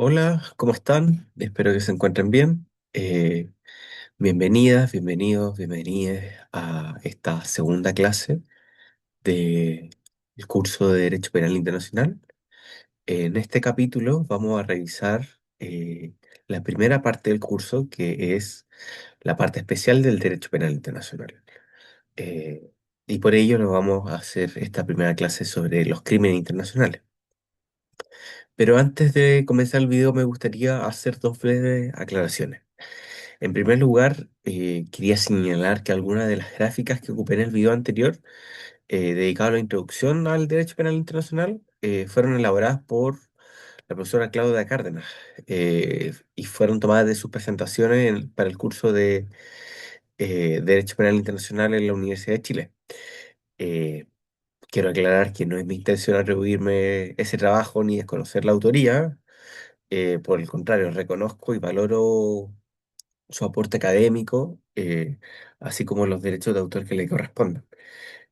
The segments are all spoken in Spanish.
Hola, ¿cómo están? Espero que se encuentren bien. Bienvenidas, bienvenidos, bienvenidas a esta segunda clase del curso de Derecho Penal Internacional. En este capítulo vamos a revisar la primera parte del curso, que es la parte especial del Derecho Penal Internacional. Eh, y por ello nos vamos a hacer esta primera clase sobre los crímenes internacionales. Pero antes de comenzar el video me gustaría hacer dos breves aclaraciones. En primer lugar, quería señalar que algunas de las gráficas que ocupé en el video anterior, dedicado a la introducción al derecho penal internacional, fueron elaboradas por la profesora Claudia Cárdenas y fueron tomadas de sus presentaciones para el curso de Derecho Penal Internacional en la Universidad de Chile. Eh, Quiero aclarar que no es mi intención atribuirme ese trabajo ni desconocer la autoría. Por el contrario, reconozco y valoro su aporte académico, así como los derechos de autor que le correspondan.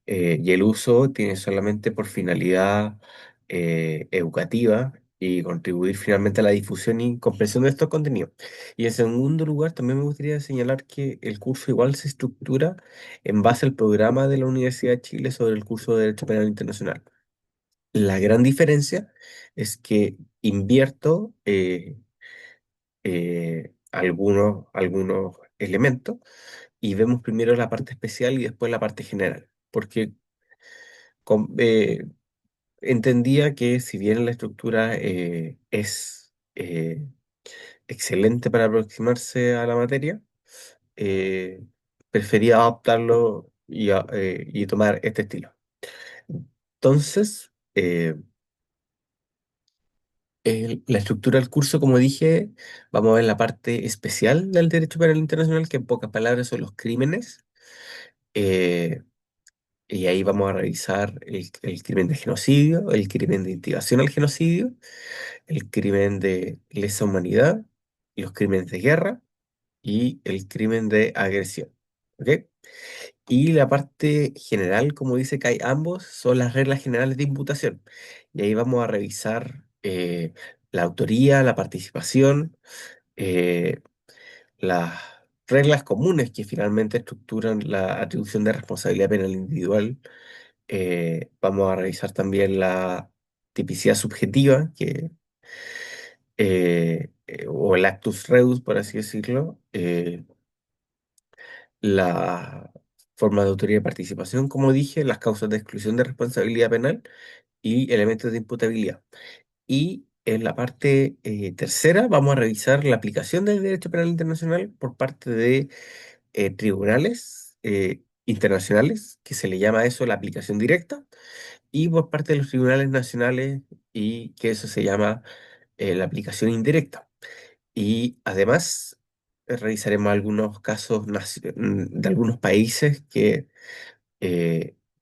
Y el uso tiene solamente por finalidad educativa y contribuir finalmente a la difusión y comprensión de estos contenidos. Y en segundo lugar, también me gustaría señalar que el curso igual se estructura en base al programa de la Universidad de Chile sobre el curso de Derecho Penal Internacional. La gran diferencia es que invierto algunos elementos y vemos primero la parte especial y después la parte general, porque com- eh, entendía que si bien la estructura es excelente para aproximarse a la materia, eh, prefería adaptarlo y tomar este estilo. Entonces, la estructura del curso, como dije, vamos a ver la parte especial del derecho penal internacional, que en pocas palabras son los crímenes. eh, Y ahí vamos a revisar el crimen de genocidio, el crimen de instigación al genocidio, el crimen de lesa humanidad, los crímenes de guerra y el crimen de agresión. ¿Ok? Y la parte general, como dice que hay ambos, son las reglas generales de imputación. Y ahí vamos a revisar la autoría, la participación, eh, las reglas comunes que finalmente estructuran la atribución de responsabilidad penal individual. Vamos a revisar también la tipicidad subjetiva, o el actus reus, por así decirlo, la forma de autoría y participación, como dije, las causas de exclusión de responsabilidad penal y elementos de imputabilidad. Y en la parte tercera vamos a revisar la aplicación del derecho penal internacional por parte de tribunales internacionales, que se le llama a eso la aplicación directa, y por parte de los tribunales nacionales, y que eso se llama la aplicación indirecta. Y además revisaremos algunos casos de algunos países que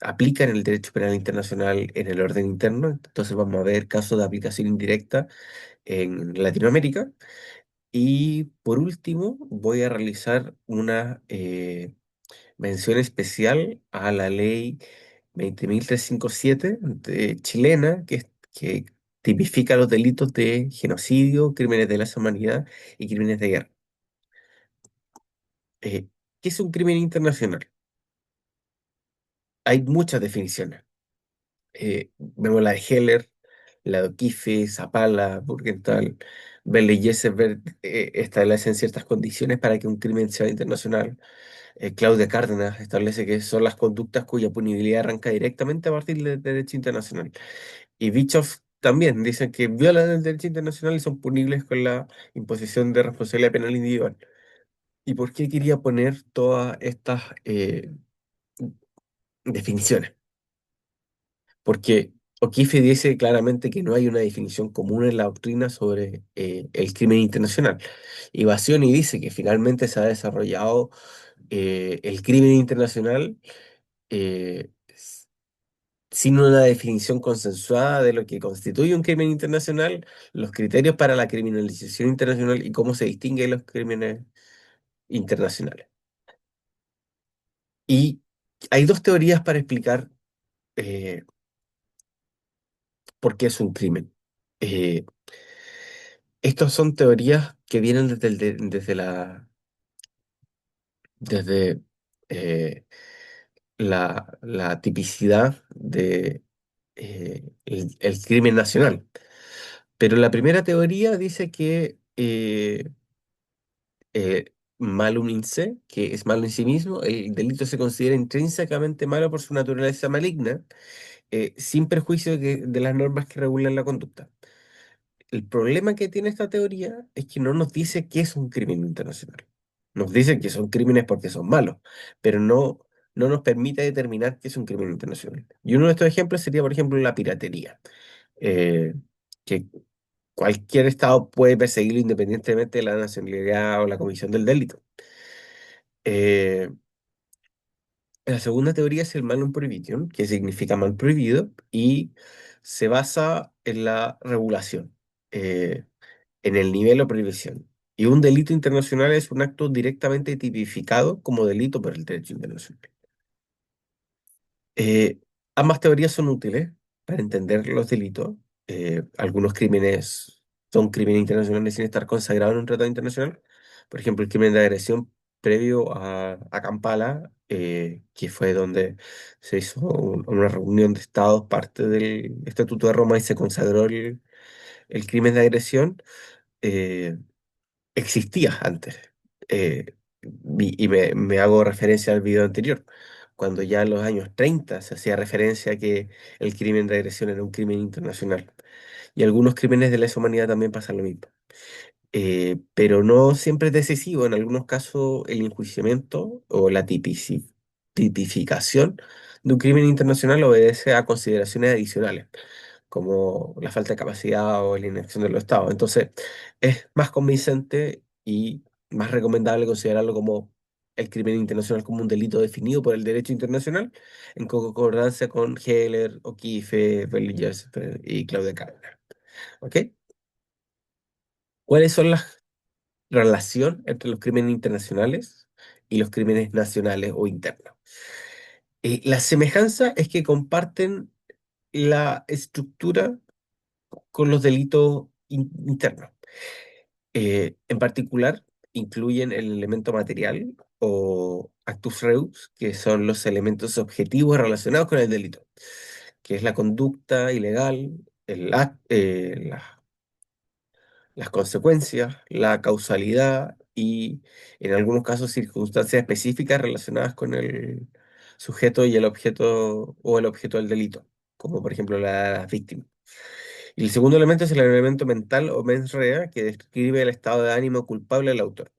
aplican el derecho penal internacional en el orden interno. Entonces vamos a ver casos de aplicación indirecta en Latinoamérica. Y por último, voy a realizar una mención especial a la ley 20.357 chilena, que tipifica los delitos de genocidio, crímenes de lesa humanidad y crímenes de guerra. ¿Qué es un crimen internacional? Hay muchas definiciones. Vemos la de Heller, la de O'Keefe, Zapala, Burgenthal, Belle-Yeselberg, establecen ciertas condiciones para que un crimen sea internacional. Claudia Cárdenas establece que son las conductas cuya punibilidad arranca directamente a partir del derecho internacional. Y Bischoff también dicen que violan el derecho internacional y son punibles con la imposición de responsabilidad penal individual. ¿Y por qué quería poner todas estas definiciones? Porque O'Keefe dice claramente que no hay una definición común en la doctrina sobre el crimen internacional. Y Bassioni dice que finalmente se ha desarrollado el crimen internacional sin una definición consensuada de lo que constituye un crimen internacional, los criterios para la criminalización internacional y cómo se distinguen los crímenes internacionales. Y hay dos teorías para explicar eh, por qué es un crimen. Eh, Estas son teorías que vienen desde eh, la tipicidad de el crimen nacional. Pero la primera teoría dice que malum in se, que es malo en sí mismo, el delito se considera intrínsecamente malo por su naturaleza maligna, sin perjuicio de las normas que regulan la conducta. El problema que tiene esta teoría es que no nos dice qué es un crimen internacional. Nos dice que son crímenes porque son malos, pero no nos permite determinar qué es un crimen internacional. Y uno de estos ejemplos sería, por ejemplo, la piratería, eh, que cualquier estado puede perseguirlo independientemente de la nacionalidad o la comisión del delito. Eh, la segunda teoría es el malum prohibition, que significa mal prohibido, y se basa en la regulación. En el nivel o prohibición. Y un delito internacional es un acto directamente tipificado como delito por el derecho internacional. Eh, ambas teorías son útiles para entender los delitos. Algunos crímenes son crímenes internacionales sin estar consagrados en un tratado internacional. Por ejemplo, el crimen de agresión previo a Kampala, que fue donde se hizo una reunión de estados, parte del Estatuto de Roma, y se consagró el crimen de agresión. eh, Existía antes. Me hago referencia al video anterior, cuando ya en los años 30 se hacía referencia a que el crimen de agresión era un crimen internacional. Y algunos crímenes de lesa humanidad también pasan lo mismo. Pero no siempre es decisivo. En algunos casos, el enjuiciamiento o la tipificación de un crimen internacional obedece a consideraciones adicionales, como la falta de capacidad o la inacción de los estados. Entonces, es más convincente y más recomendable considerarlo como el crimen internacional como un delito definido por el derecho internacional, en concordancia con Heller, O'Keefe, Berlingers y Claudia Kavner. ¿Ok? ¿Cuáles son las relación entre los crímenes internacionales y los crímenes nacionales o internos? La semejanza es que comparten la estructura con los delitos internos. En particular, incluyen el elemento material o actus reus, que son los elementos objetivos relacionados con el delito, que es la conducta ilegal, las consecuencias, la causalidad y, en algunos casos, circunstancias específicas relacionadas con el sujeto y el objeto o el objeto del delito, como por ejemplo la víctima. Y el segundo elemento es el elemento mental o mens rea, que describe el estado de ánimo culpable del autor.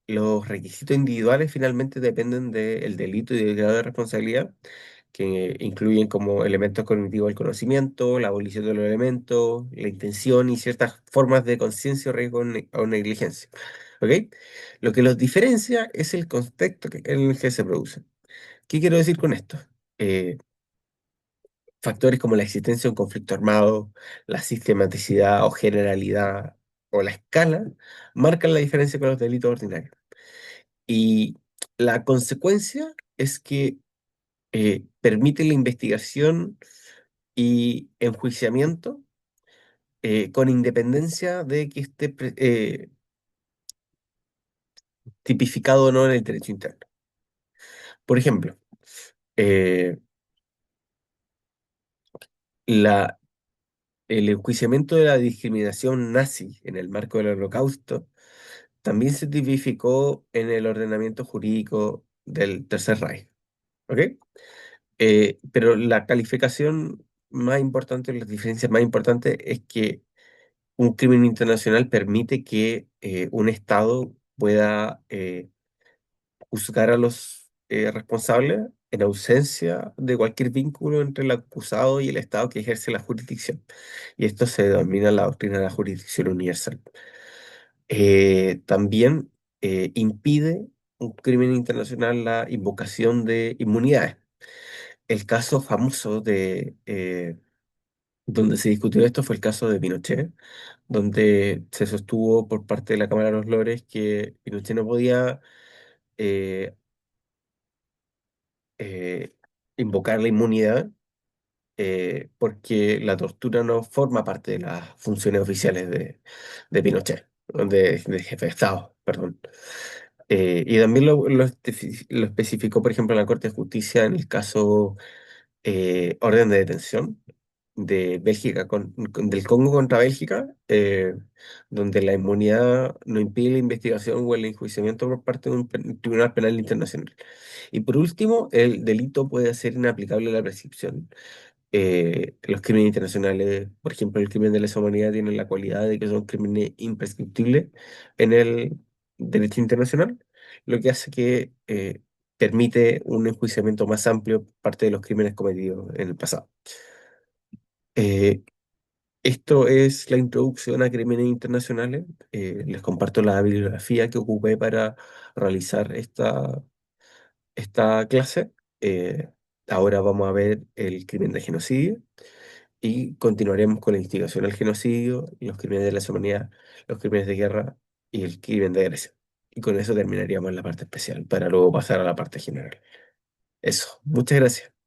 Los requisitos individuales finalmente dependen del delito y del grado de responsabilidad, que incluyen como elementos cognitivos el conocimiento, la abolición de los elementos, la intención y ciertas formas de conciencia o riesgo o negligencia. ¿Ok? Lo que los diferencia es el contexto en el que se producen. ¿Qué quiero decir con esto? Eh, Factores como la existencia de un conflicto armado, la sistematicidad o generalidad o la escala marcan la diferencia con los delitos ordinarios. Y la consecuencia es que permite la investigación y enjuiciamiento con independencia de que esté tipificado o no en el derecho interno. Por ejemplo, eh, la, el enjuiciamiento de la discriminación nazi en el marco del Holocausto también se tipificó en el ordenamiento jurídico del Tercer Reich. ¿Ok? Pero la calificación más importante, la diferencia más importante es que un crimen internacional permite que un Estado pueda juzgar a los responsables en ausencia de cualquier vínculo entre el acusado y el Estado que ejerce la jurisdicción. Y esto se denomina la doctrina de la jurisdicción universal. También impide un crimen internacional la invocación de inmunidades. El caso famoso donde se discutió esto fue el caso de Pinochet, donde se sostuvo por parte de la Cámara de los Lores que Pinochet no podía eh, eh, invocar la inmunidad porque la tortura no forma parte de las funciones oficiales de Pinochet, de jefe de Estado, perdón. Y también lo especificó, por ejemplo, la Corte de Justicia en el caso orden de detención de Bélgica del Congo contra Bélgica, donde la inmunidad no impide la investigación o el enjuiciamiento por parte de un tribunal penal internacional. Y por último, el delito puede ser inaplicable a la prescripción. Los crímenes internacionales, por ejemplo, el crimen de lesa humanidad, tienen la cualidad de que son crímenes imprescriptibles en el derecho internacional, lo que hace que permite un enjuiciamiento más amplio por parte de los crímenes cometidos en el pasado. Eh, Esto es la introducción a crímenes internacionales. Les comparto la bibliografía que ocupé para realizar esta clase. Eh, Ahora vamos a ver el crimen de genocidio y continuaremos con la instigación al genocidio, los crímenes de la humanidad, los crímenes de guerra y el crimen de agresión. Y con eso terminaríamos la parte especial para luego pasar a la parte general. Eso, muchas gracias.